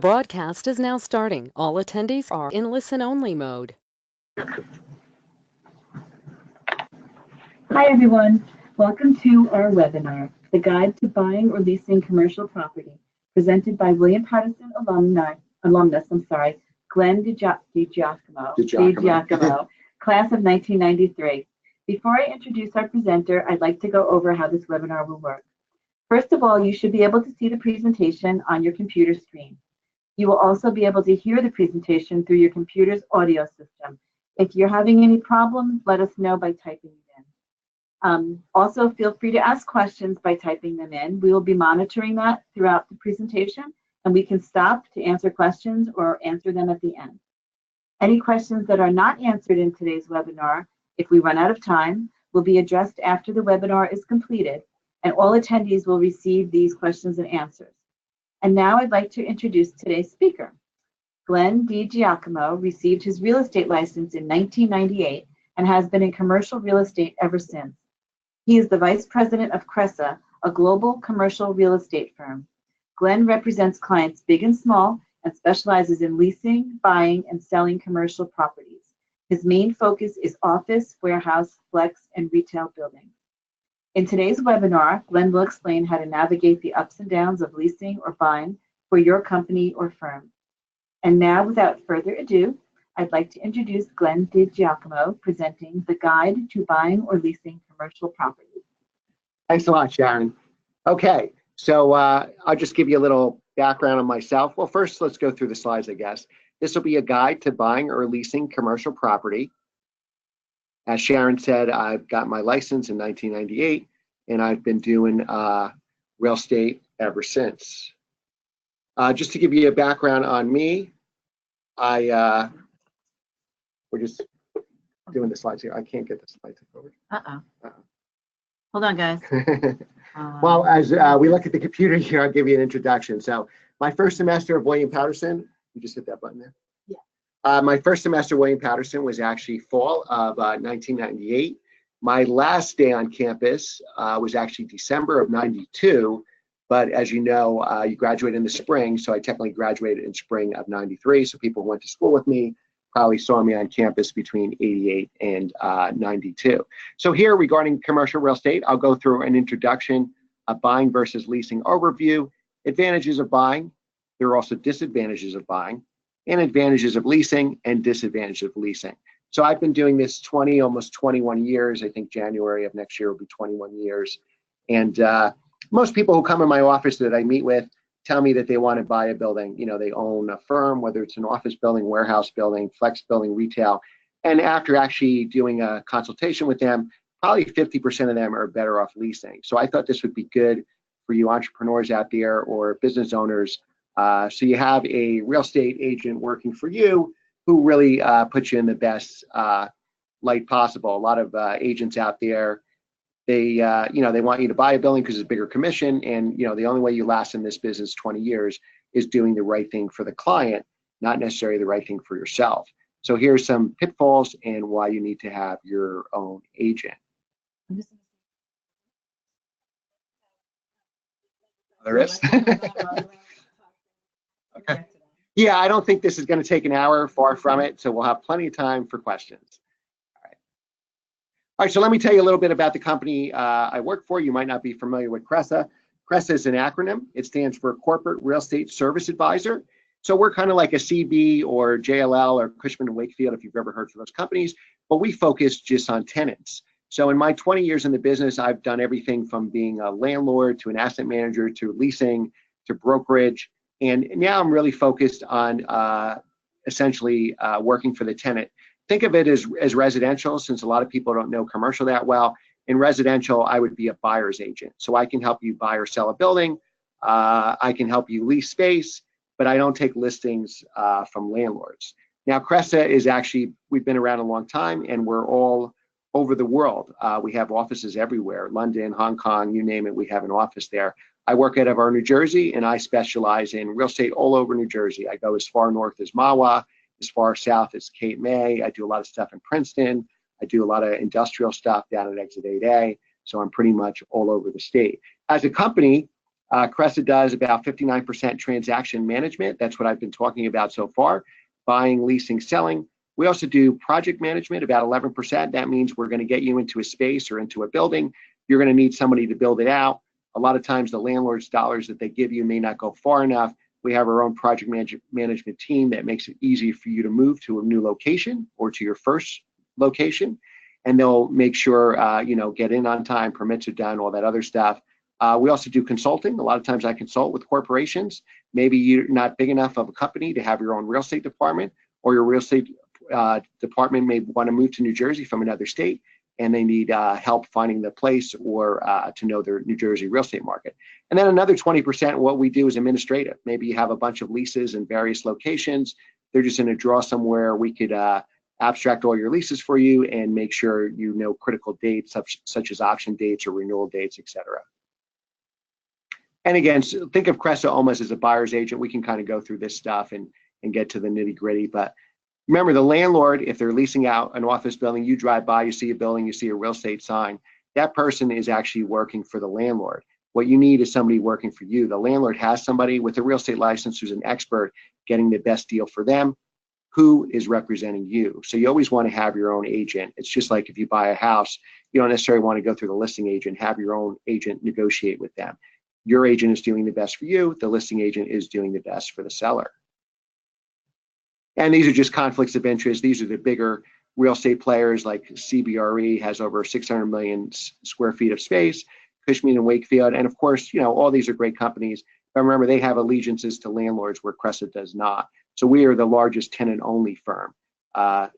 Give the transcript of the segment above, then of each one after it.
Broadcast is now starting. All attendees are in listen-only mode. Hi everyone, welcome to our webinar, The Guide to Buying or Leasing Commercial Property, presented by William Patterson alumnus, Glenn DiGiacomo, class of 1993. Before I introduce our presenter, I'd like to go over how this webinar will work. First of all, you should be able to see the presentation on your computer screen. You will also be able to hear the presentation through your computer's audio system. If you're having any problems, let us know by typing it in. Also, feel free to ask questions by typing them in. We will be monitoring that throughout the presentation, and we can stop to answer questions or answer them at the end. Any questions that are not answered in today's webinar, if we run out of time, will be addressed after the webinar is completed, and all attendees will receive these questions and answers. And now I'd like to introduce today's speaker. Glenn DiGiacomo received his real estate license in 1998 and has been in commercial real estate ever since. He is the vice president of Cressa, a global commercial real estate firm. Glenn represents clients big and small and specializes in leasing, buying, and selling commercial properties. His main focus is office, warehouse, flex, and retail buildings. In today's webinar, Glenn will explain how to navigate the ups and downs of leasing or buying for your company or firm. And now, without further ado, I'd like to introduce Glenn DiGiacomo presenting The Guide to Buying or Leasing Commercial Properties. Thanks a lot, Sharon. Okay, so I'll just give you a little background on myself. Well, first, let's go through the slides, I guess. This will be a guide to buying or leasing commercial property. As Sharon said, I've got my license in 1998, and I've been doing real estate ever since. Just to give you a background on me, we're just doing the slides here. I can't get the slides over. Hold on, guys. Well, as we look at the computer here, I'll give you an introduction. So my first semester of William Patterson, you just hit that button there? My first semester at William Patterson was actually fall of 1998. My last day on campus was actually December of 92, but as you know, you graduate in the spring, so I technically graduated in spring of 93, so people who went to school with me probably saw me on campus between 88 and 92. So here, regarding commercial real estate, I'll go through an introduction, a buying versus leasing overview, advantages of buying. There are also disadvantages of buying, and advantages of leasing and disadvantages of leasing. So I've been doing this almost 21 years. I think January of next year will be 21 years. And most people who come in my office that I meet with tell me that they want to buy a building. You know, they own a firm, whether it's an office building, warehouse building, flex building, retail. And after actually doing a consultation with them, probably 50% of them are better off leasing. So I thought this would be good for you entrepreneurs out there or business owners. So you have a real estate agent working for you who really puts you in the best light possible. A lot of agents out there, they want you to buy a building because it's a bigger commission, and the only way you last in this business 20 years is doing the right thing for the client, not necessarily the right thing for yourself. So here's some pitfalls and why you need to have your own agent. There is. Okay. Yeah, I don't think this is going to take an hour, far from it, so we'll have plenty of time for questions. All right, so let me tell you a little bit about the company I work for. You might not be familiar with Cressa. Cressa is an acronym. It stands for Corporate Real Estate Service Advisor. So we're kind of like a CB or JLL or Cushman & Wakefield, if you've ever heard of those companies, but we focus just on tenants. So in my 20 years in the business, I've done everything from being a landlord to an asset manager to leasing to brokerage. And now I'm really focused on essentially working for the tenant. Think of it as residential, since a lot of people don't know commercial that well. In residential, I would be a buyer's agent. So I can help you buy or sell a building. I can help you lease space, but I don't take listings from landlords. Now, Cressa is actually, we've been around a long time, and we're all over the world. We have offices everywhere, London, Hong Kong, you name it, we have an office there. I work out of our New Jersey, and I specialize in real estate all over New Jersey. I go as far north as Mahwah, as far south as Cape May. I do a lot of stuff in Princeton. I do a lot of industrial stuff down at Exit 8A. So I'm pretty much all over the state. As a company, Cressa does about 59% transaction management. That's what I've been talking about so far, buying, leasing, selling. We also do project management, about 11%. That means we're going to get you into a space or into a building. You're going to need somebody to build it out. A lot of times the landlord's dollars that they give you may not go far enough. We have our own project management team that makes it easy for you to move to a new location or to your first location. And they'll make sure, get in on time, permits are done, all that other stuff. We also do consulting. A lot of times I consult with corporations. Maybe you're not big enough of a company to have your own real estate department, or your real estate department may want to move to New Jersey from another state, and they need help finding the place or to know their New Jersey real estate market. And then another 20%, what we do is administrative. Maybe you have a bunch of leases in various locations. They're just in a drawer somewhere. We could abstract all your leases for you and make sure you know critical dates such as option dates or renewal dates, etc. And again, so think of Cressa almost as a buyer's agent. We can kind of go through this stuff and get to the nitty gritty. But remember, the landlord, if they're leasing out an office building, you drive by, you see a building, you see a real estate sign, that person is actually working for the landlord. What you need is somebody working for you. The landlord has somebody with a real estate license who's an expert getting the best deal for them, who is representing you. So you always want to have your own agent. It's just like if you buy a house, you don't necessarily want to go through the listing agent, have your own agent negotiate with them. Your agent is doing the best for you. The listing agent is doing the best for the seller. And these are just conflicts of interest. These are the bigger real estate players, like CBRE has over 600 million square feet of space, Cushman and Wakefield. And of course, all these are great companies. But remember, they have allegiances to landlords where Cressa does not. So we are the largest tenant-only firm.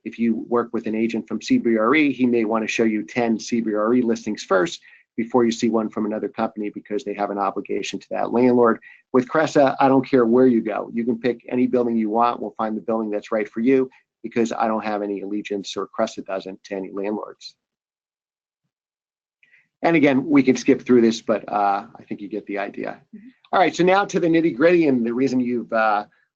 If you work with an agent from CBRE, he may want to show you 10 CBRE listings first before you see one from another company, because they have an obligation to that landlord. With Cressa, I don't care where you go. You can pick any building you want. We'll find the building that's right for you, because I don't have any allegiance, or Cressa doesn't, to any landlords. And again, we can skip through this, but I think you get the idea. All right, so now to the nitty gritty, and the reason you've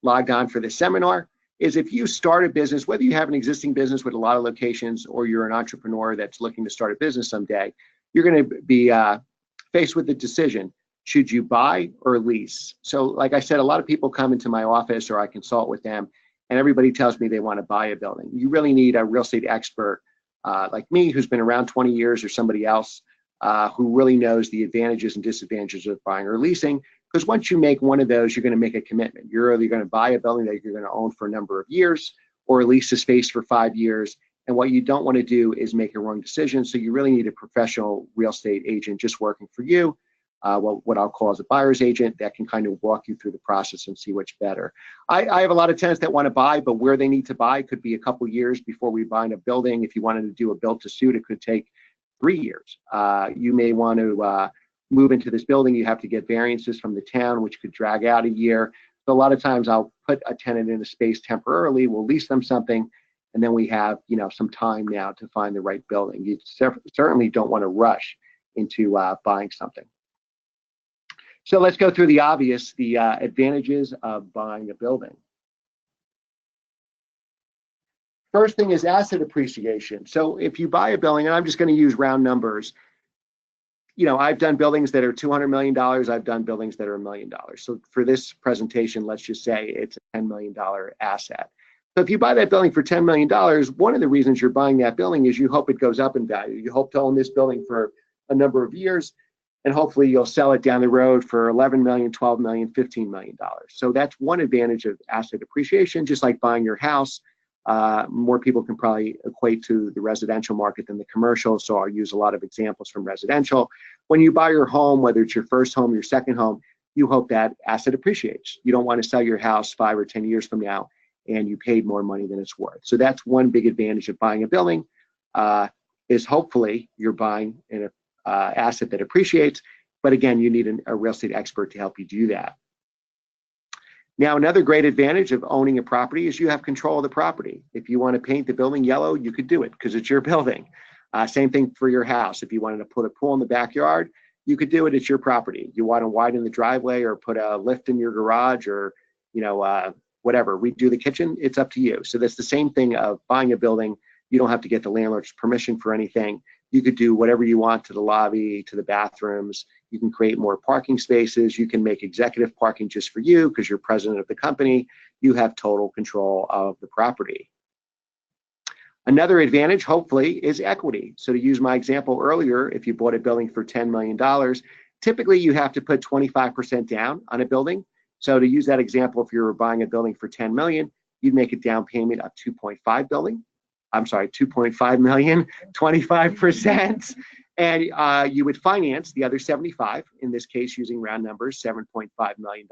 logged on for this seminar is if you start a business, whether you have an existing business with a lot of locations or you're an entrepreneur that's looking to start a business someday, you're going to be faced with the decision, should you buy or lease? So like I said, a lot of people come into my office or I consult with them, and everybody tells me they want to buy a building. You really need a real estate expert like me, who's been around 20 years, or somebody else who really knows the advantages and disadvantages of buying or leasing. Because once you make one of those, you're going to make a commitment. You're either going to buy a building that you're going to own for a number of years, or lease the space for 5 years. And what you don't want to do is make a wrong decision. So you really need a professional real estate agent just working for you, what I'll call as a buyer's agent, that can kind of walk you through the process and see what's better. I have a lot of tenants that want to buy, but where they need to buy could be a couple years before we buy a building. If you wanted to do a build to suit, it could take 3 years. You may want to move into this building. You have to get variances from the town, which could drag out a year. So a lot of times I'll put a tenant in a space temporarily, we'll lease them something, and then we have some time now to find the right building. You certainly don't want to rush into buying something. So let's go through the obvious, the advantages of buying a building. First thing is asset appreciation. So if you buy a building, and I'm just going to use round numbers, I've done buildings that are $200 million. I've done buildings that are $1 million. So for this presentation, let's just say it's a $10 million asset. So if you buy that building for $10 million, one of the reasons you're buying that building is you hope it goes up in value. You hope to own this building for a number of years, and hopefully you'll sell it down the road for $11 million, $12 million, $15 million. So that's one advantage of asset appreciation, just like buying your house. More people can probably equate to the residential market than the commercial, so I'll use a lot of examples from residential. When you buy your home, whether it's your first home, your second home, you hope that asset appreciates. You don't want to sell your house 5 or 10 years from now and you paid more money than it's worth. So that's one big advantage of buying a building, is hopefully you're buying an asset that appreciates, but again, you need a real estate expert to help you do that. Now, another great advantage of owning a property is you have control of the property. If you want to paint the building yellow, you could do it because it's your building. Same thing for your house. If you wanted to put a pool in the backyard, you could do it. It's your property. You want to widen the driveway or put a lift in your garage, or whatever, redo the kitchen, it's up to you. So that's the same thing of buying a building. You don't have to get the landlord's permission for anything. You could do whatever you want to the lobby, to the bathrooms. You can create more parking spaces. You can make executive parking just for you because you're president of the company. You have total control of the property. Another advantage, hopefully, is equity. So to use my example earlier, if you bought a building for $10 million, typically you have to put 25% down on a building. So to use that example, if you were buying a building for 10 million, you'd make a down payment of 2.5 million, 25%. And you would finance the other 75, in this case, using round numbers, $7.5 million.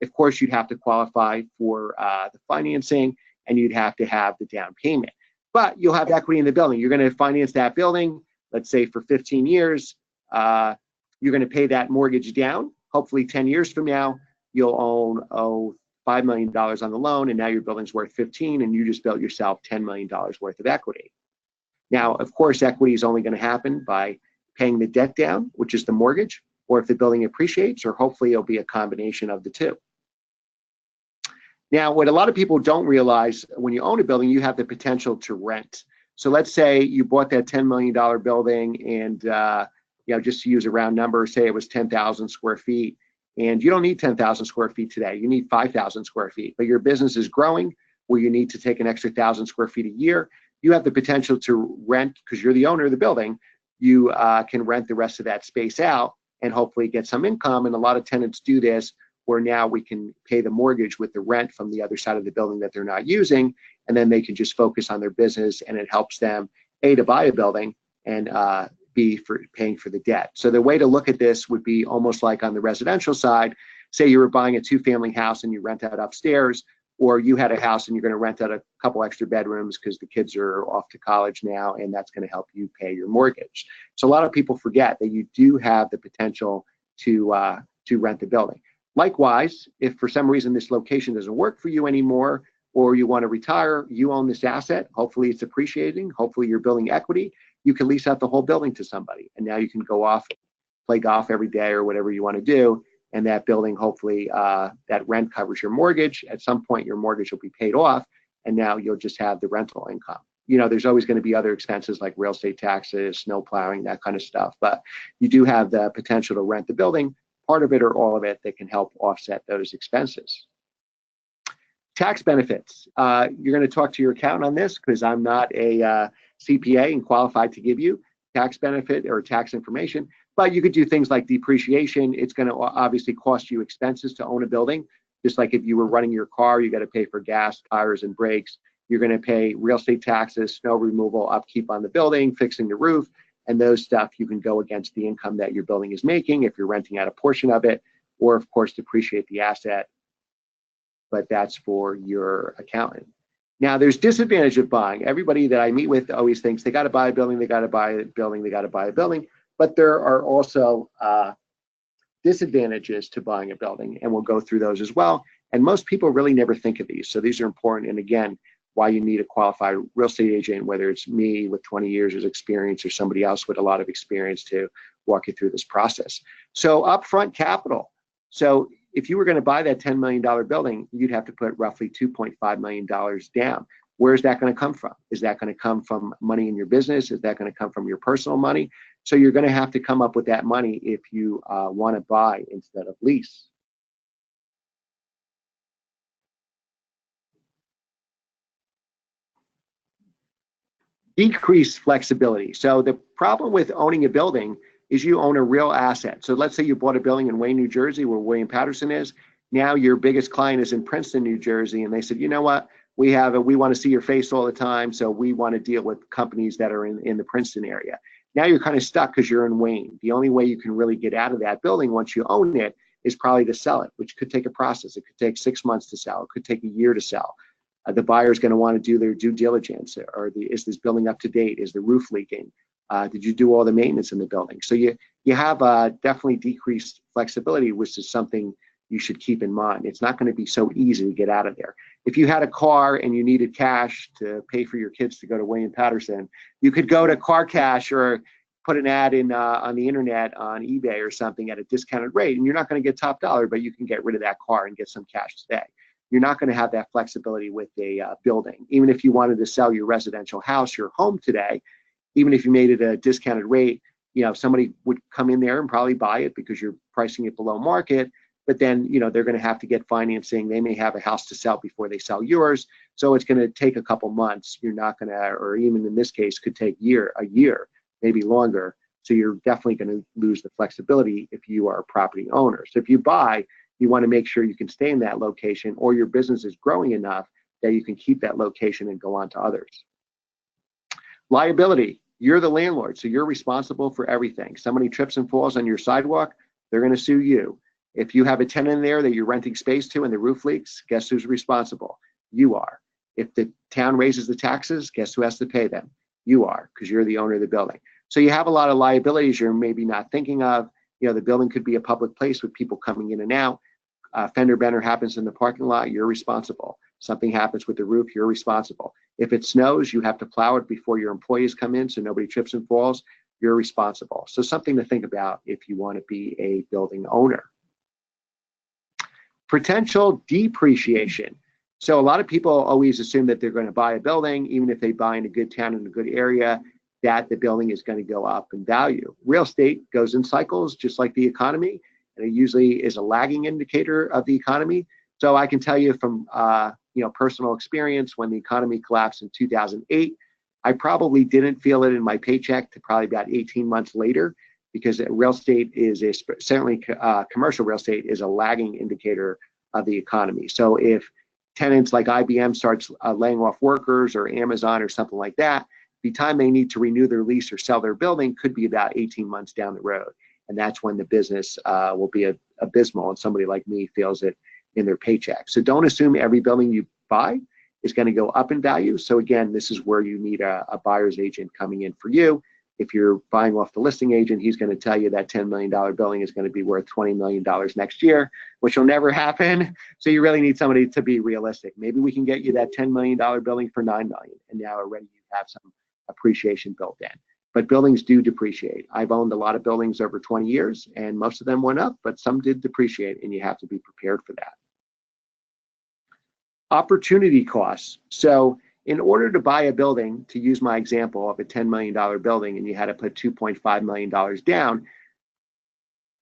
Of course, you'd have to qualify for the financing, and you'd have to have the down payment. But you'll have equity in the building. You're going to finance that building, let's say for 15 years. You're going to pay that mortgage down. Hopefully 10 years from now, you'll owe $5 million on the loan, and now your building's worth 15, and you just built yourself $10 million worth of equity. Now, of course, equity is only going to happen by paying the debt down, which is the mortgage, or if the building appreciates, or hopefully it'll be a combination of the two. Now, what a lot of people don't realize, when you own a building, you have the potential to rent. So let's say you bought that $10 million building, and just to use a round number, say it was 10,000 square feet, and you don't need 10,000 square feet today. You need 5,000 square feet, but your business is growing where you need to take an extra 1,000 square feet a year. You have the potential to rent, because you're the owner of the building. You can rent the rest of that space out and hopefully get some income. And a lot of tenants do this, where now we can pay the mortgage with the rent from the other side of the building that they're not using, and then they can just focus on their business, and it helps them, A, to buy a building, and B, for paying for the debt. So the way to look at this would be almost like on the residential side. Say you were buying a 2-family house and you rent out upstairs, or you had a house and you're going to rent out a couple extra bedrooms because the kids are off to college now, and that's going to help you pay your mortgage. So a lot of people forget that you do have the potential to rent the building. Likewise, if for some reason this location doesn't work for you anymore, or you want to retire, you own this asset. Hopefully it's appreciating. Hopefully you're building equity. You can lease out the whole building to somebody, and now you can go off, play golf every day or whatever you want to do. And that building, hopefully that rent covers your mortgage. At some point, your mortgage will be paid off, and now you'll just have the rental income. There's always going to be other expenses like real estate taxes, snow plowing, that kind of stuff. But you do have the potential to rent the building, part of it or all of it, that can help offset those expenses. Tax benefits. You're going to talk to your accountant on this, because I'm not a CPA and qualified to give you tax benefit or tax information. But you could do things like depreciation. It's going to obviously cost you expenses to own a building. Just like if you were running your car, you got to pay for gas, tires, and brakes. You're going to pay real estate taxes, snow removal, upkeep on the building, fixing the roof, and those stuff you can go against the income that your building is making if you're renting out a portion of it, or of course depreciate the asset. But that's for your accountant. Now, there's disadvantage of buying. Everybody that I meet with always thinks they got to buy a building, they got to buy a building, they got to buy a building. But there are also disadvantages to buying a building, and we'll go through those as well. And most people really never think of these. So these are important. And again, why you need a qualified real estate agent, whether it's me with 20 years of experience or somebody else with a lot of experience to walk you through this process. So upfront capital. So if you were going to buy that $10 million building, you'd have to put roughly $2.5 million down. Where is that going to come from? Is that going to come from money in your business? Is that going to come from your personal money? So you're going to have to come up with that money if you want to buy instead of lease. Decreased flexibility. So the problem with owning a building is you own a real asset. So let's say you bought a building in Wayne, New Jersey, where William Patterson is. Now your biggest client is in Princeton, New Jersey, and they said, you know what? We want to see your face all the time, so we want to deal with companies that are in the Princeton area. Now you're kind of stuck because you're in Wayne. The only way you can really get out of that building once you own it is probably to sell it, which could take a process. It could take 6 months to sell. It could take a year to sell. The buyer is going to want to do their due diligence. Is this building up to date? Is the roof leaking? Did you do all the maintenance in the building? So you have definitely decreased flexibility, which is something you should keep in mind. It's not going to be so easy to get out of there. If you had a car and you needed cash to pay for your kids to go to William Patterson, you could go to Car Cash or put an ad in on the internet on eBay or something at a discounted rate, and you're not going to get top dollar, but you can get rid of that car and get some cash today. You're not going to have that flexibility with a building. Even if you wanted to sell your residential house, your home today, even if you made it a discounted rate, somebody would come in there and probably buy it because you're pricing it below market. But then, they're going to have to get financing. They may have a house to sell before they sell yours. So it's going to take a couple months. You're not going to, or even in this case, could take a year, maybe longer. So you're definitely going to lose the flexibility if you are a property owner. So if you buy, you want to make sure you can stay in that location, or your business is growing enough that you can keep that location and go on to others. Liability. You're the landlord, so you're responsible for everything. Somebody trips and falls on your sidewalk, they're going to sue you. If you have a tenant in there that you're renting space to and the roof leaks, guess who's responsible? You are. If the town raises the taxes, guess who has to pay them? You are, because you're the owner of the building. So you have a lot of liabilities you're maybe not thinking of. The building could be a public place with people coming in and out. Fender bender happens in the parking lot, you're responsible. Something happens with the roof, you're responsible. If it snows, you have to plow it before your employees come in so nobody trips and falls, you're responsible. So something to think about if you want to be a building owner. Potential depreciation. So a lot of people always assume that they're going to buy a building, even if they buy in a good town in a good area, that the building is going to go up in value. Real estate goes in cycles, just like the economy, and it usually is a lagging indicator of the economy. So I can tell you from personal experience, when the economy collapsed in 2008, I probably didn't feel it in my paycheck to probably about 18 months later, because real estate is certainly commercial real estate is a lagging indicator of the economy. So if tenants like IBM starts laying off workers, or Amazon or something like that, the time they need to renew their lease or sell their building could be about 18 months down the road. And that's when the business will be abysmal, and somebody like me feels it in their paycheck. So don't assume every building you buy is going to go up in value. So again, this is where you need a buyer's agent coming in for you. If you're buying off the listing agent, he's going to tell you that $10 million building is going to be worth $20 million next year, which will never happen. So you really need somebody to be realistic. Maybe we can get you that $10 million building for $9 million, and now already you have some appreciation built in. But buildings do depreciate. I've owned a lot of buildings over 20 years, and most of them went up, but some did depreciate, and you have to be prepared for that. Opportunity costs. So in order to buy a building, to use my example of a $10 million building, and you had to put $2.5 million down,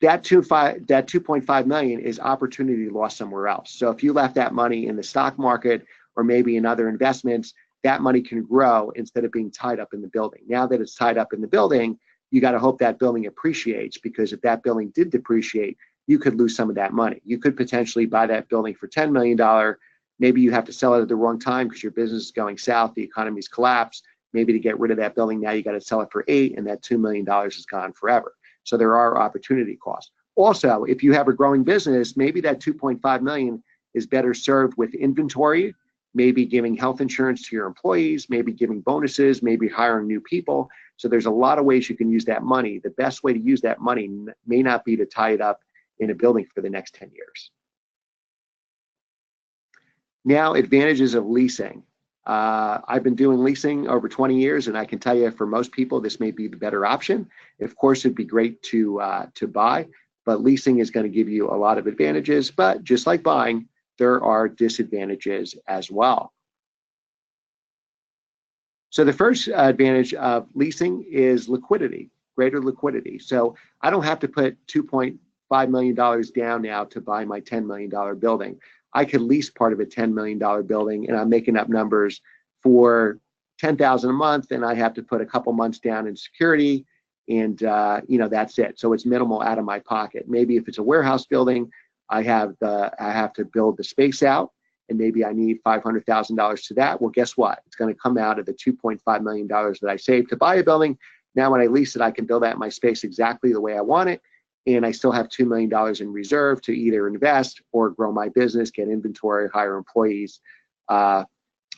that $2.5 million is opportunity lost somewhere else. So if you left that money in the stock market or maybe in other investments, that money can grow instead of being tied up in the building. Now that it's tied up in the building, you got to hope that building appreciates, because if that building did depreciate, you could lose some of that money. You could potentially buy that building for $10 million. Maybe you have to sell it at the wrong time because your business is going south, the economy's collapsed. Maybe to get rid of that building, now you got to sell it for $8 million, and that $2 million is gone forever. So there are opportunity costs. Also, if you have a growing business, maybe that $2.5 million is better served with inventory, maybe giving health insurance to your employees, maybe giving bonuses, maybe hiring new people. So there's a lot of ways you can use that money. The best way to use that money may not be to tie it up in a building for the next 10 years. Now, advantages of leasing. I've been doing leasing over 20 years, and I can tell you for most people, this may be the better option. Of course, it'd be great to buy, but leasing is going to give you a lot of advantages. But just like buying, there are disadvantages as well. So the first advantage of leasing is liquidity, greater liquidity. So I don't have to put $2.5 million down now to buy my $10 million building. I could lease part of a $10 million building, and I'm making up numbers, for $10,000 a month, and I have to put a couple months down in security, and that's it. So it's minimal out of my pocket. Maybe if it's a warehouse building, I have to build the space out, and maybe I need $500,000 to that. Well, guess what? It's going to come out of the $2.5 million that I saved to buy a building. Now, when I lease it, I can build out my space exactly the way I want it, and I still have $2 million in reserve to either invest or grow my business, get inventory, hire employees.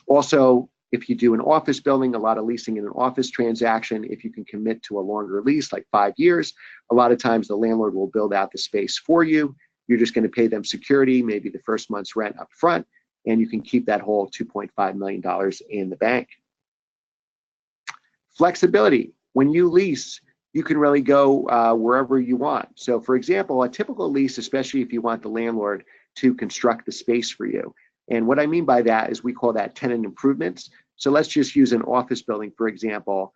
Also, if you do an office building, a lot of leasing in an office transaction, if you can commit to a longer lease, like 5 years, a lot of times the landlord will build out the space for you. You're just going to pay them security, maybe the first month's rent up front, and you can keep that whole $2.5 million in the bank. Flexibility. When you lease, you can really go wherever you want. So for example, a typical lease, especially if you want the landlord to construct the space for you. And what I mean by that is we call that tenant improvements. So let's just use an office building, for example.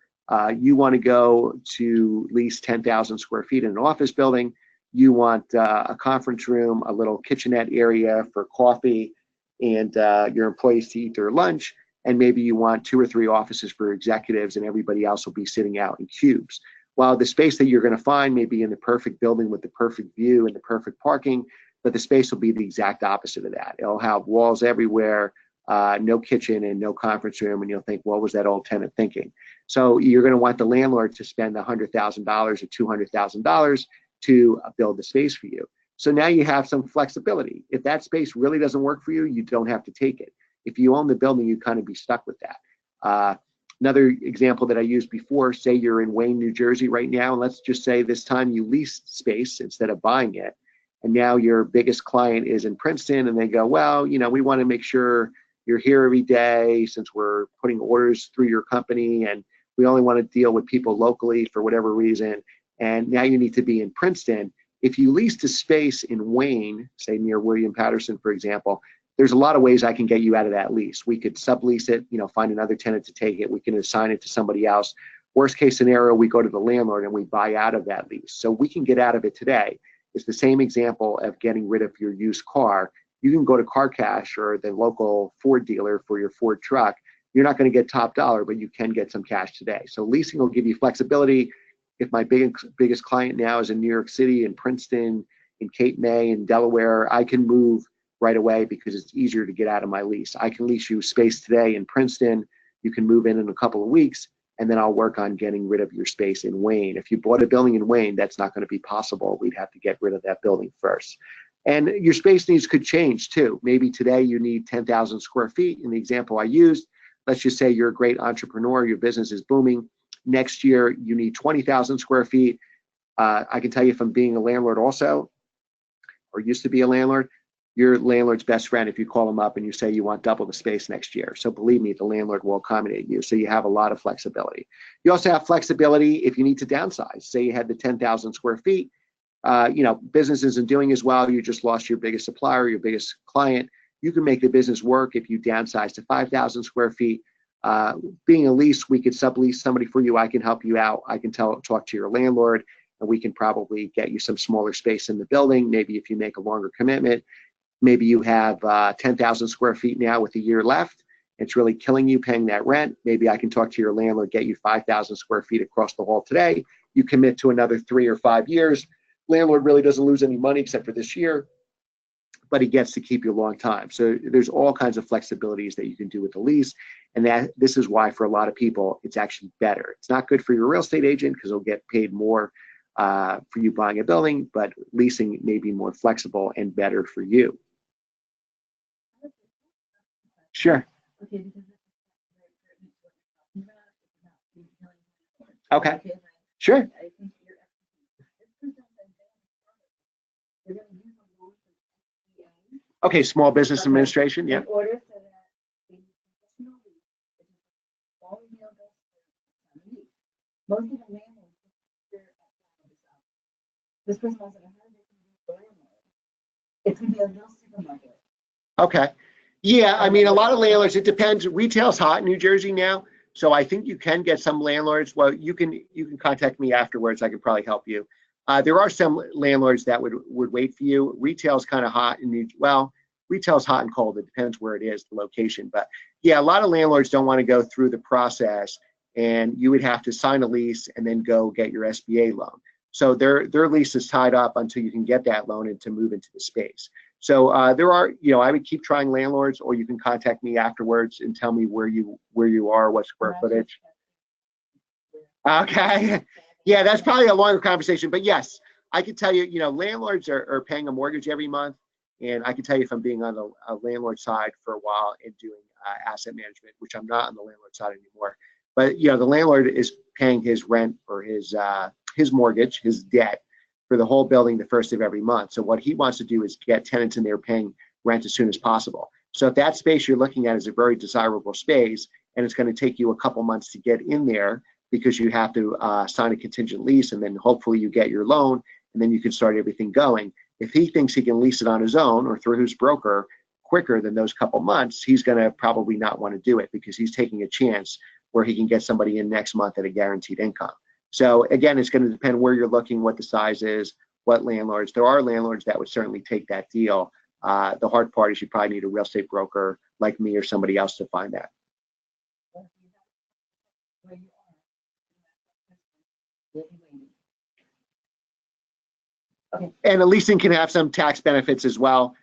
You want to go to lease 10,000 square feet in an office building. You want a conference room, a little kitchenette area for coffee, and your employees to eat their lunch. And maybe you want 2 or 3 offices for executives, and everybody else will be sitting out in cubes. While the space that you're going to find may be in the perfect building with the perfect view and the perfect parking, but the space will be the exact opposite of that. It'll have walls everywhere, no kitchen and no conference room, and you'll think, what was that old tenant thinking? So you're going to want the landlord to spend $100,000 or $200,000 to build the space for you. So now you have some flexibility. If that space really doesn't work for you, you don't have to take it. If you own the building, you kind of be stuck with that. Another example that I used before, say you're in Wayne, New Jersey right now, and let's just say this time you leased space instead of buying it. And now your biggest client is in Princeton, and they go, well, we want to make sure you're here every day since we're putting orders through your company, and we only want to deal with people locally for whatever reason. And now you need to be in Princeton. If you leased a space in Wayne, say near William Patterson, for example, there's a lot of ways I can get you out of that lease. We could sublease it, find another tenant to take it. We can assign it to somebody else. Worst case scenario, we go to the landlord and we buy out of that lease. So we can get out of it today. It's the same example of getting rid of your used car. You can go to Car Cash or the local Ford dealer for your Ford truck. You're not going to get top dollar, but you can get some cash today. So leasing will give you flexibility. If my biggest client now is in New York City, in Princeton, in Cape May, in Delaware, I can move right away because it's easier to get out of my lease. I can lease you space today in Princeton. You can move in a couple of weeks, and then I'll work on getting rid of your space in Wayne. If you bought a building in Wayne, that's not going to be possible. We'd have to get rid of that building first. And your space needs could change too. Maybe today you need 10,000 square feet. In the example I used, let's just say you're a great entrepreneur, your business is booming. Next year, you need 20,000 square feet. I can tell you from being a landlord also, or used to be a landlord, your landlord's best friend if you call them up and you say you want double the space next year. So believe me, the landlord will accommodate you. So you have a lot of flexibility. You also have flexibility if you need to downsize. Say you had the 10,000 square feet, business isn't doing as well. You just lost your biggest supplier, your biggest client. You can make the business work if you downsize to 5,000 square feet. Being a lease, we could sublease somebody for you. I can help you out. I can talk to your landlord, and we can probably get you some smaller space in the building. Maybe if you make a longer commitment. Maybe you have 10,000 square feet now with a year left. It's really killing you paying that rent. Maybe I can talk to your landlord, get you 5,000 square feet across the hall today. You commit to another 3 or 5 years. Landlord really doesn't lose any money except for this year, but he gets to keep you a long time. So there's all kinds of flexibilities that you can do with the lease. And this is why for a lot of people, it's actually better. It's not good for your real estate agent because they'll get paid more for you buying a building, but leasing may be more flexible and better for you. Sure. Okay. Sure. Okay, Small Business Administration, yeah. Most of the landlords, this person has a landlord. It's going to be a little supermarket. Okay. Yeah, I mean, a lot of landlords, it depends. Retail's hot in New Jersey now, so I think you can get some landlords. Well, you can contact me afterwards. I can probably help you. There are some landlords that would wait for you. Retail's kind of hot in retail's hot and cold. It depends where it is, the location. But yeah, a lot of landlords don't want to go through the process, and you would have to sign a lease and then go get your SBA loan. So their lease is tied up until you can get that loan and to move into the space. So there are, I would keep trying landlords, or you can contact me afterwards and tell me where you are, what square footage. Okay. Yeah, that's probably a longer conversation, but yes, I can tell you, landlords are paying a mortgage every month. And I can tell you from being on a landlord side for a while and doing asset management, which I'm not on the landlord side anymore. But the landlord is paying his rent or his mortgage, his debt for the whole building the first of every month. So what he wants to do is get tenants in there paying rent as soon as possible. So if that space you're looking at is a very desirable space, and it's going to take you a couple months to get in there because you have to sign a contingent lease, and then hopefully you get your loan, and then you can start everything going. If he thinks he can lease it on his own or through his broker quicker than those couple months, he's going to probably not want to do it because he's taking a chance where he can get somebody in next month at a guaranteed income. So again, it's going to depend where you're looking, what the size is, what landlords. There are landlords that would certainly take that deal. The hard part is you probably need a real estate broker like me or somebody else to find that. Okay. And a leasing can have some tax benefits as well.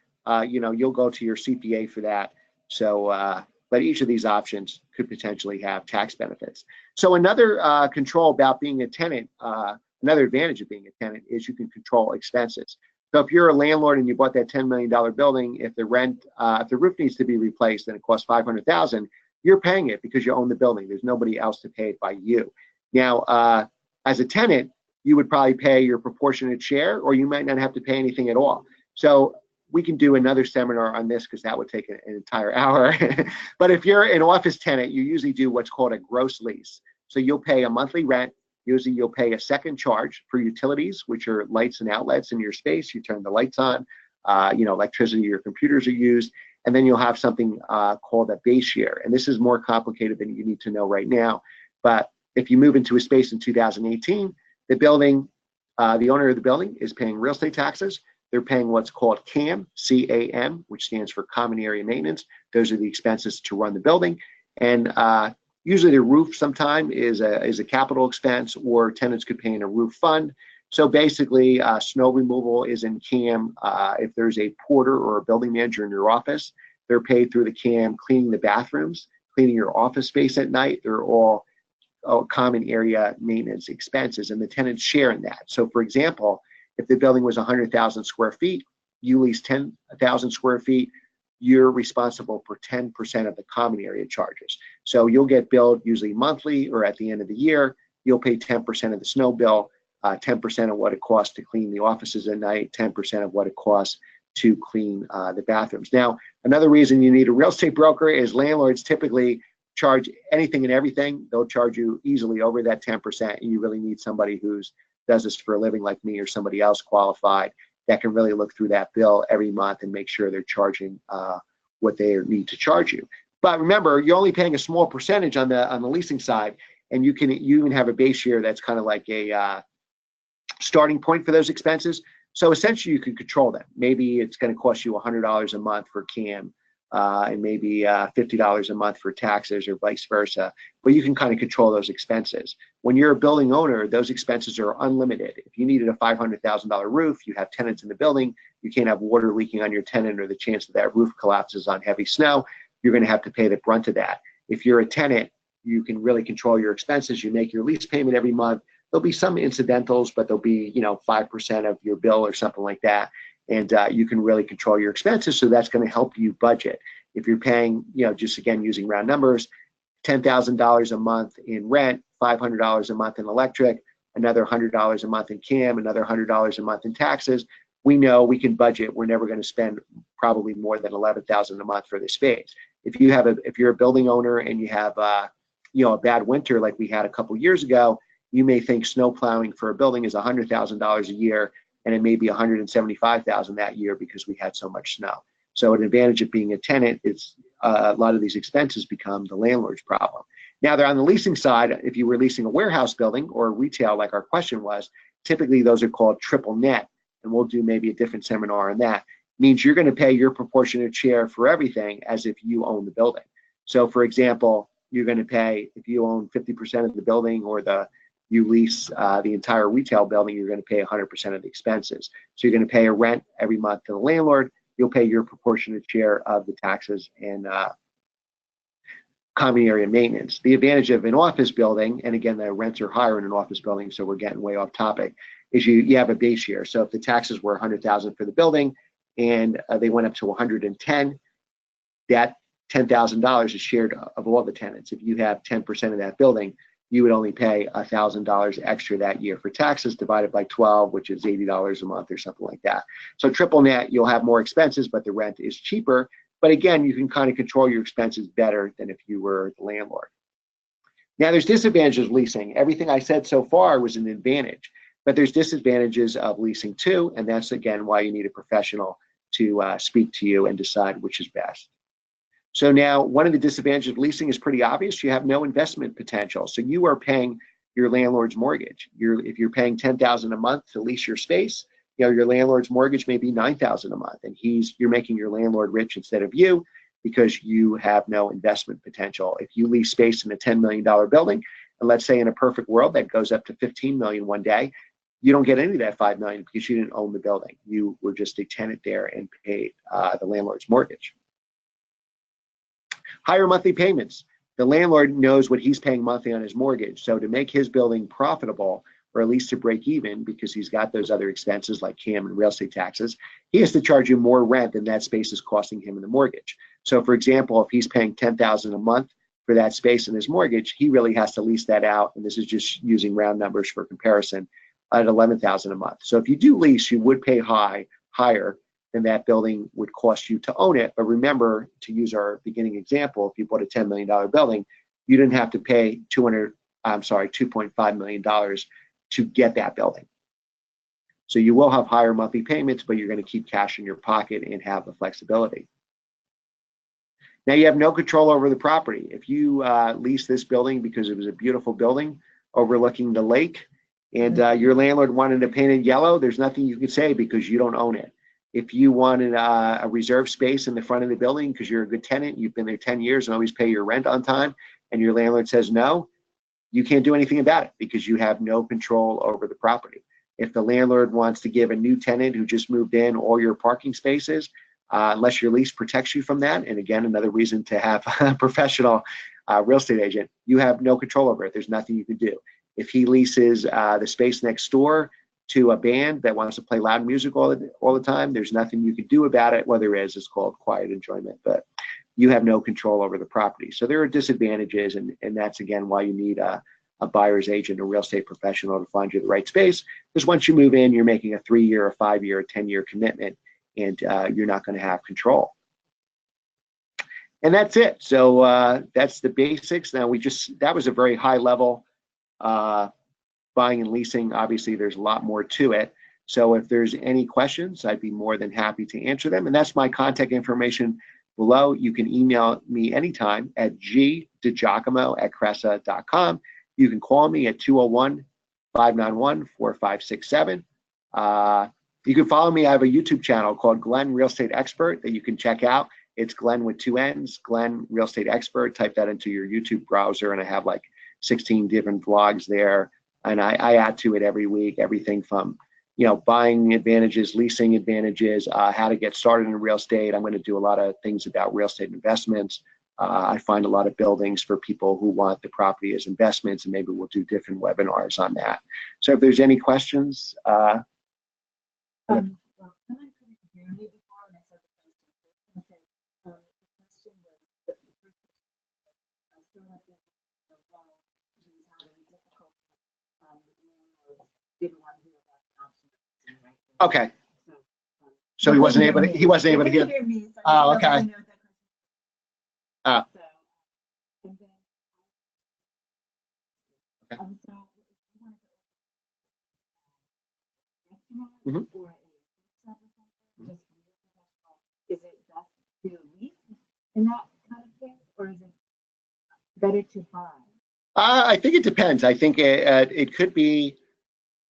You'll go to your CPA for that. So, but each of these options could potentially have tax benefits. So another control about being a tenant, another advantage of being a tenant is you can control expenses. So if you're a landlord and you bought that $10 million building, if the roof needs to be replaced and it costs $500,000, you're paying it because you own the building. There's nobody else to pay it by you. Now, as a tenant, you would probably pay your proportionate share, or you might not have to pay anything at all. So we can do another seminar on this because that would take an entire hour. But if you're an office tenant, you usually do what's called a gross lease. So you'll pay a monthly rent. Usually you'll pay a second charge for utilities, which are lights and outlets in your space. You turn the lights on, electricity, your computers are used, and then you'll have something called a base year. And this is more complicated than you need to know right now. But if you move into a space in 2018, the owner of the building is paying real estate taxes. They're paying what's called CAM, C-A-M, which stands for Common Area Maintenance. Those are the expenses to run the building. And usually the roof sometime is a capital expense, or tenants could pay in a roof fund. So basically, snow removal is in CAM. If there's a porter or a building manager in your office, they're paid through the CAM. Cleaning the bathrooms, cleaning your office space at night, they're all common area maintenance expenses, and the tenants share in that. So for example, if the building was 100,000 square feet, you lease 10,000 square feet, you're responsible for 10% of the common area charges. So you'll get billed usually monthly or at the end of the year. You'll pay 10% of the snow bill, 10% of what it costs to clean the offices at night, 10% of what it costs to clean the bathrooms. Now, another reason you need a real estate broker is landlords typically charge anything and everything. They'll charge you easily over that 10%, and you really need somebody who's does this for a living like me or somebody else qualified that can really look through that bill every month and make sure they're charging what they need to charge you. But remember, you're only paying a small percentage on the leasing side, and you even have a base year that's kind of like a starting point for those expenses. So essentially, you can control them. Maybe it's going to cost you $100 a month for CAM, and maybe $50 a month for taxes, or vice versa. But you can kind of control those expenses. When you're a building owner, those expenses are unlimited. If you needed a $500,000 roof, you have tenants in the building, you can't have water leaking on your tenant, or the chance that roof collapses on heavy snow, you're going to have to pay the brunt of that. If you're a tenant, you can really control your expenses. You make your lease payment every month. There'll be some incidentals, but there'll be 5% of your bill or something like that. And you can really control your expenses, so that's going to help you budget. If you're paying, just again using round numbers, $10,000 a month in rent, $500 a month in electric, another $100 a month in CAM, another $100 a month in taxes, we know we can budget. We're never going to spend probably more than $11,000 a month for the space. If you're a building owner and you have a bad winter like we had a couple years ago, you may think snow plowing for a building is $100,000 a year, and it may be $175,000 that year because we had so much snow. So an advantage of being a tenant is a lot of these expenses become the landlord's problem. Now, they're on the leasing side. If you were leasing a warehouse building or retail, like our question was, typically those are called triple net, and we'll do maybe a different seminar on that. Means you're going to pay your proportionate share for everything as if you own the building. So, for example, you're going to pay, if you own 50% of the building, or you lease the entire retail building, you're going to pay 100% of the expenses. So you're going to pay a rent every month to the landlord. You'll pay your proportionate share of the taxes and common area maintenance. The advantage of an office building, and again, the rents are higher in an office building, so we're getting way off topic, is you have a base year. So if the taxes were $100,000 for the building and they went up to 110, that $10,000 is shared of all the tenants. If you have 10% of that building, you would only pay $1,000 extra that year for taxes, divided by 12, which is $80 a month or something like that. So triple net, you'll have more expenses, but the rent is cheaper. But again, you can kind of control your expenses better than if you were the landlord. Now, there's disadvantages of leasing. Everything I said so far was an advantage, but there's disadvantages of leasing too, and that's again why you need a professional to speak to you and decide which is best. So now one of the disadvantages of leasing is pretty obvious. You have no investment potential. So you are paying your landlord's mortgage. If you're paying $10,000 a month to lease your space, your landlord's mortgage may be $9,000 a month, and you're making your landlord rich instead of you because you have no investment potential. If you lease space in a $10 million building, and let's say in a perfect world that goes up to $15 million one day, you don't get any of that $5 million because you didn't own the building. You were just a tenant there and paid the landlord's mortgage. Higher monthly payments. The landlord knows what he's paying monthly on his mortgage. So to make his building profitable, or at least to break even, because he's got those other expenses like CAM and real estate taxes, he has to charge you more rent than that space is costing him in the mortgage. So for example, if he's paying $10,000 a month for that space in his mortgage, he really has to lease that out. And this is just using round numbers for comparison, at $11,000 a month. So if you do lease, you would pay higher than that building would cost you to own it. But remember, to use our beginning example, if you bought a $10 million building, you didn't have to pay $2.5 million to get that building. So you will have higher monthly payments, but you're going to keep cash in your pocket and have the flexibility. Now you have no control over the property. If you lease this building because it was a beautiful building overlooking the lake, and your landlord wanted to paint it yellow, there's nothing you can say because you don't own it. If you wanted a reserve space in the front of the building because you're a good tenant, you've been there 10 years and always pay your rent on time, and your landlord says no, you can't do anything about it because you have no control over the property. If the landlord wants to give a new tenant who just moved in all your parking spaces, unless your lease protects you from that, and again, another reason to have a professional real estate agent, you have no control over it. There's nothing you can do. If he leases the space next door to a band that wants to play loud music all the time, there's nothing you can do about it. Well, there is. It's called quiet enjoyment, but you have no control over the property. So there are disadvantages, and that's, again, why you need a buyer's agent, a real estate professional to find you the right space, because once you move in, you're making a 3-year, a 5-year, a 10-year commitment, and you're not going to have control. And that's it. So that's the basics. Now, that was a very high level buying and leasing. Obviously, there's a lot more to it. So if there's any questions, I'd be more than happy to answer them. And that's my contact information below. You can email me anytime at DiGiacomo@cresa.com. You can call me at 201-591-4567. You can follow me. I have a YouTube channel called Glenn Real Estate Expert that you can check out. It's Glenn with 2 N's, Glenn Real Estate Expert. Type that into your YouTube browser, and I have like 16 different vlogs there. And I add to it every week, everything from, buying advantages, leasing advantages, how to get started in real estate. I'm going to do a lot of things about real estate investments. I find a lot of buildings for people who want the property as investments, and maybe we'll do different webinars on that. So if there's any questions. Okay. So he wasn't able to get. Oh, okay. Mm-hmm. Is it best to lease in that kind of thing, or is it better to buy? I think it depends. I think it could be.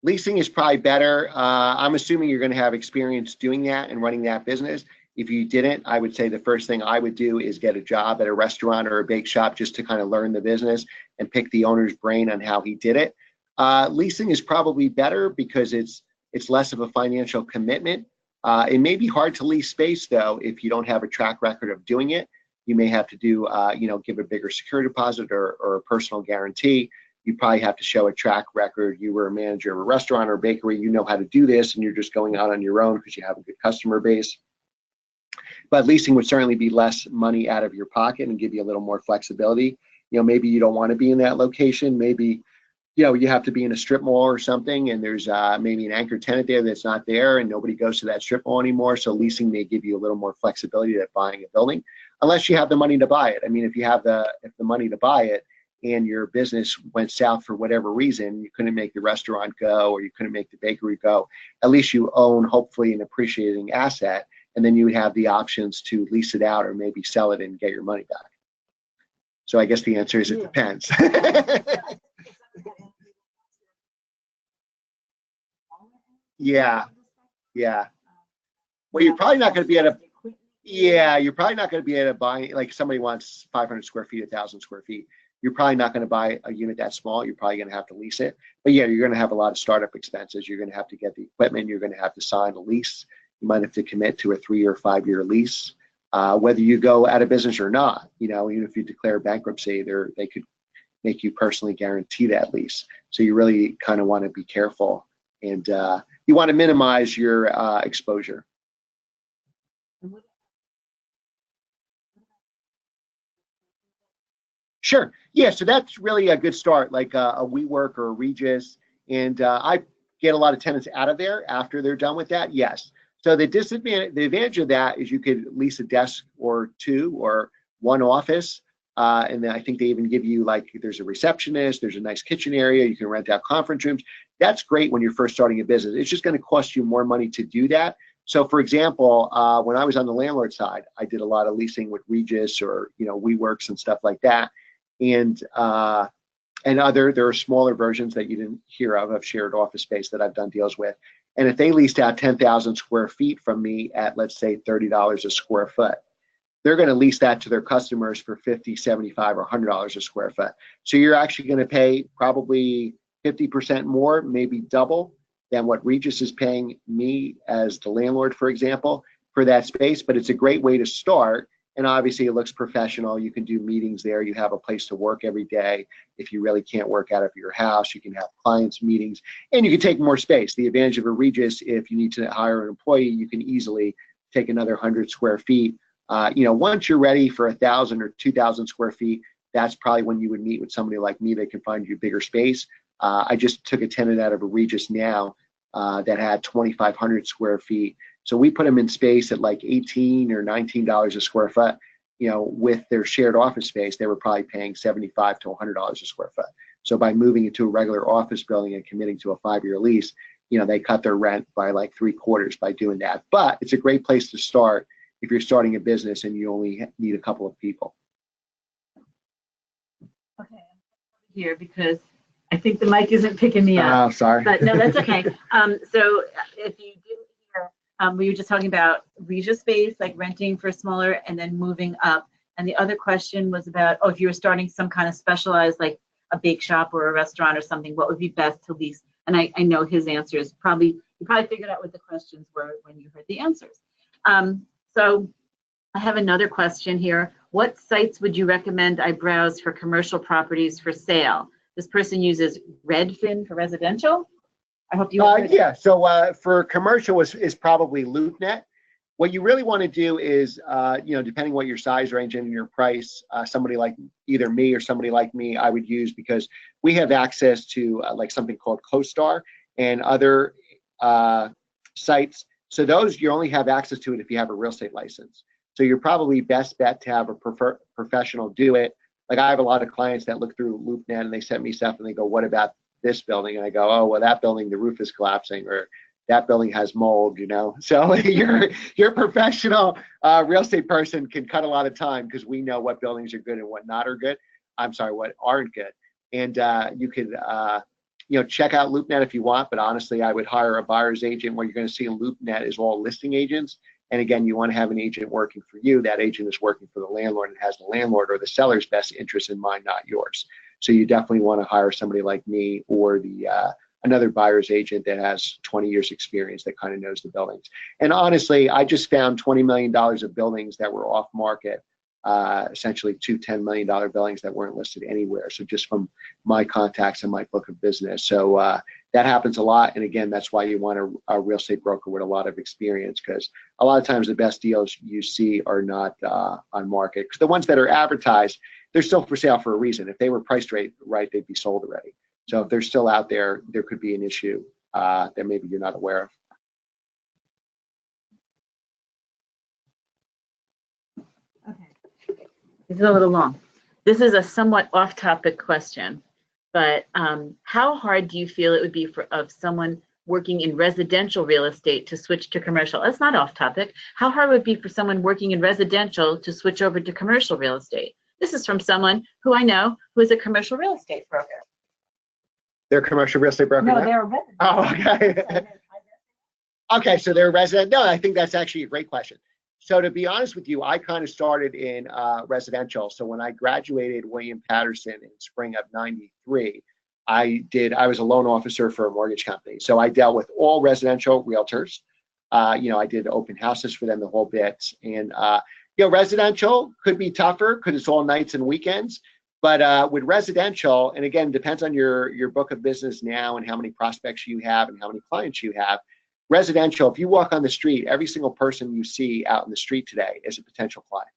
Leasing is probably better. I'm assuming you're going to have experience doing that and running that business. If you didn't, I would say the first thing I would do is get a job at a restaurant or a bake shop just to kind of learn the business and pick the owner's brain on how he did it. Leasing is probably better because it's less of a financial commitment. It may be hard to lease space, though, if you don't have a track record of doing it. You may have to do, give a bigger security deposit or a personal guarantee. You probably have to show a track record. You were a manager of a restaurant or a bakery. You know how to do this, and you're just going out on your own because you have a good customer base. But leasing would certainly be less money out of your pocket and give you a little more flexibility. Maybe you don't want to be in that location. Maybe, you have to be in a strip mall or something, and there's maybe an anchor tenant there that's not there, and nobody goes to that strip mall anymore. So leasing may give you a little more flexibility than buying a building, unless you have the money to buy it. I mean, if you have the money to buy it, and your business went south for whatever reason, you couldn't make the restaurant go or you couldn't make the bakery go, at least you own, hopefully, an appreciating asset, and then you would have the options to lease it out or maybe sell it and get your money back. So I guess the answer is it depends. Yeah, yeah. Well, you're probably not going to be able to. Yeah, you're probably not going to be able to buy, like somebody wants 500 square feet, 1,000 square feet. You're probably not going to buy a unit that small. You're probably going to have to lease it. But yeah, you're going to have a lot of startup expenses. You're going to have to get the equipment. You're going to have to sign a lease. You might have to commit to a 3 or 5 year lease. Whether you go out of business or not, even if you declare bankruptcy, they could make you personally guarantee that lease. So you really kind of want to be careful, and you want to minimize your exposure. Sure. Yeah. So that's really a good start, like a WeWork or a Regus. And I get a lot of tenants out of there after they're done with that. Yes. So the advantage of that is you could lease a desk or two or one office. And then I think they even give you, like, there's a receptionist, there's a nice kitchen area, you can rent out conference rooms. That's great when you're first starting a business. It's just going to cost you more money to do that. So for example, when I was on the landlord side, I did a lot of leasing with Regus or, WeWorks and stuff like that. And there are smaller versions that you didn't hear of shared office space that I've done deals with. And if they leased out 10,000 square feet from me at, let's say, $30 a square foot, they're going to lease that to their customers for $50, $75, or $100 a square foot. So you're actually going to pay probably 50% more, maybe double than what Regus is paying me as the landlord, for example, for that space. But it's a great way to start. And obviously it looks professional. You can do meetings there. You have a place to work every day. If you really can't work out of your house, you can have clients meetings, and you can take more space. The advantage of a Regus, if you need to hire an employee, you can easily take another 100 square feet. Once you're ready for 1,000 or 2,000 square feet, that's probably when you would meet with somebody like me that can find you bigger space. I just took a tenant out of a Regus now that had 2,500 square feet. So we put them in space at like $18 or $19 a square foot. With their shared office space, they were probably paying $75 to $100 a square foot. So by moving into a regular office building and committing to a 5-year lease, they cut their rent by like 3/4 by doing that. But it's a great place to start if you're starting a business and you only need a couple of people. Okay, here because I think the mic isn't picking me up. Oh, sorry. But no, that's okay. So if you didn't hear, we were just talking about Regus space, like renting for smaller and then moving up. And the other question was about, if you were starting some kind of specialized, like a bake shop or a restaurant or something, what would be best to lease? And I know his answers you probably figured out what the questions were when you heard the answers. So I have another question here. What sites would you recommend I browse for commercial properties for sale? This person uses Redfin for residential. I hope you. Yeah. So for commercial is probably LoopNet. What you really want to do is, depending what your size range and your price, somebody like either me or somebody like me, I would use, because we have access to like something called CoStar and other sites. So those, you only have access to it if you have a real estate license. So you're probably best bet to have a professional do it. Like I have a lot of clients that look through LoopNet and they send me stuff and they go, what about this building? And I go, oh, well, that building, the roof is collapsing, or that building has mold, So your professional real estate person can cut a lot of time, because we know what buildings are good and what not are good. I'm sorry, what aren't good. And you could, check out LoopNet if you want, but honestly, I would hire a buyer's agent. What you're going to see in LoopNet is all listing agents. And again, you want to have an agent working for you. That agent is working for the landlord and has the landlord or the seller's best interest in mind, not yours. So you definitely want to hire somebody like me or another buyer's agent that has 20 years experience that kind of knows the buildings. And honestly, I just found $20 million of buildings that were off market, essentially two $10 million buildings that weren't listed anywhere. So just from my contacts and my book of business. So that happens a lot. And again, that's why you want a real estate broker with a lot of experience, because a lot of times the best deals you see are not on market. Because the ones that are advertised, they're still for sale for a reason. If they were priced right, they'd be sold already. So if they're still out there, there could be an issue that maybe you're not aware of. Okay, this is a little long. This is a somewhat off-topic question, but how hard do you feel it would be of someone working in residential real estate to switch to commercial? That's not off topic. How hard would it be for someone working in residential to switch over to commercial real estate? This is from someone who I know who is a commercial real estate broker. They're a commercial real estate broker? No, now? they're a resident. Oh, okay. Okay, so they're a resident. No, I think that's actually a great question. So to be honest with you, I kind of started in residential. So when I graduated William Patterson in spring of '93, I was a loan officer for a mortgage company. So I dealt with all residential realtors. I did open houses for them the whole bit. And, residential could be tougher because it's all nights and weekends. But with residential, and again, depends on your book of business now and how many prospects you have and how many clients you have. Residential, if you walk on the street, every single person you see out in the street today is a potential client.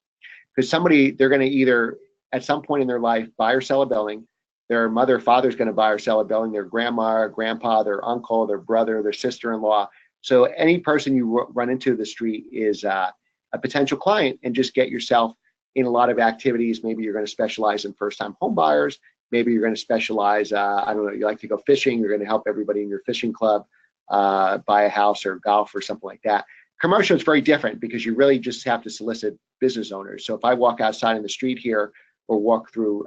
Because they're going to either at some point in their life buy or sell a building. Their mother or father is going to buy or sell a building. Their grandma, or grandpa, their uncle, their brother, their sister-in-law. So any person you run into the street is a potential client, and just get yourself in a lot of activities. Maybe you're going to specialize in first-time home buyers. Maybe you're going to specialize, I don't know, you like to go fishing. You're going to help everybody in your fishing club buy a house or golf or something like that. Commercial is very different because you really just have to solicit business owners. So if I walk outside in the street here or walk through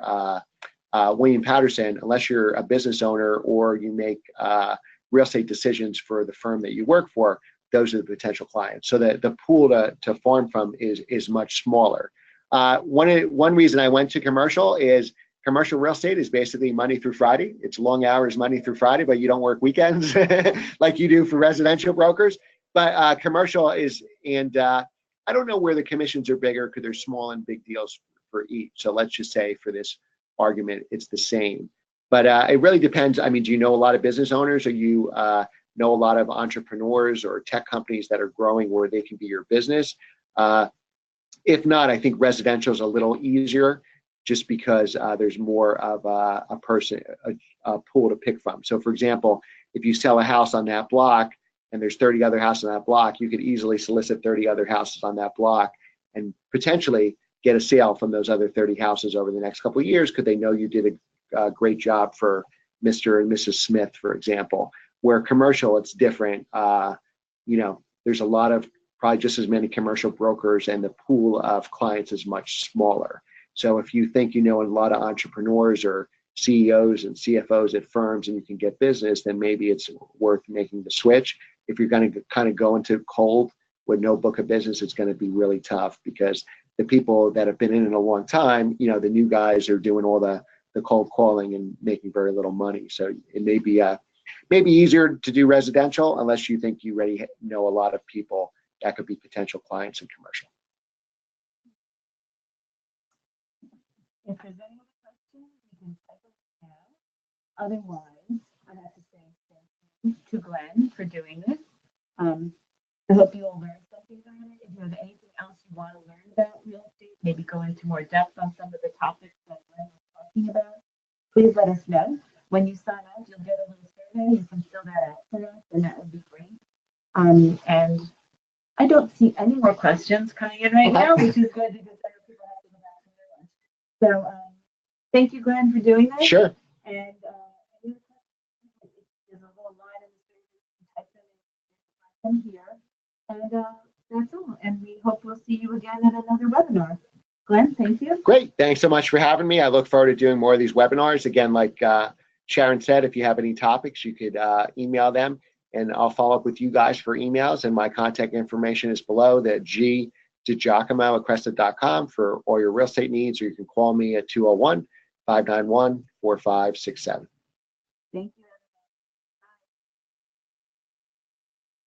William Patterson, unless you're a business owner or you make real estate decisions for the firm that you work for, those are the potential clients. So the pool to farm from is much smaller. One reason I went to commercial is commercial real estate is basically Monday through Friday. It's long hours Monday through Friday, but you don't work weekends like you do for residential brokers. But commercial is, and I don't know where the commissions are bigger because there's small and big deals for each. So let's just say for this argument, it's the same. But it really depends. I mean, do you know a lot of business owners, or you know a lot of entrepreneurs or tech companies that are growing where they can be your business? If not, I think residential is a little easier just because there's more of a pool to pick from. So for example, if you sell a house on that block and there's 30 other houses on that block, you could easily solicit 30 other houses on that block and potentially get a sale from those other 30 houses over the next couple of years because they know you did a great job for Mr. and Mrs. Smith, for example. Where commercial, it's different. There's a lot of probably just as many commercial brokers, and the pool of clients is much smaller. So if you think you know a lot of entrepreneurs or CEOs and CFOs at firms and you can get business, then maybe it's worth making the switch. If you're going to kind of go into cold with no book of business, it's going to be really tough because the people that have been in it a long time, the new guys are doing all the cold calling and making very little money. So it may be easier to do residential unless you think you already know a lot of people that could be potential clients in commercial. If there's any other questions, you can type it now. Otherwise, I have to say thank you to Glenn for doing this. I hope you all learned something about it. If you have anything else you want to learn about real estate, maybe go into more depth on some of the topics that Glenn was talking about, please let us know. When you sign up, you'll get a little survey. You can fill that out for us, and that would be great. And I don't see any more questions coming in right now, which is good because other people have to go back to their lunch. So thank you, Glenn, for doing this. Sure. And any other questions? There's a little line in the survey. You can type them in here. And that's all. And we hope we'll see you again at another webinar. Glenn, thank you. Great. Thanks so much for having me. I look forward to doing more of these webinars. Again, like Sharon said, if you have any topics, you could email them, and I'll follow up with you guys for emails. And my contact information is below, the DiGiacomo@cresta.com for all your real estate needs, or you can call me at 201-591-4567.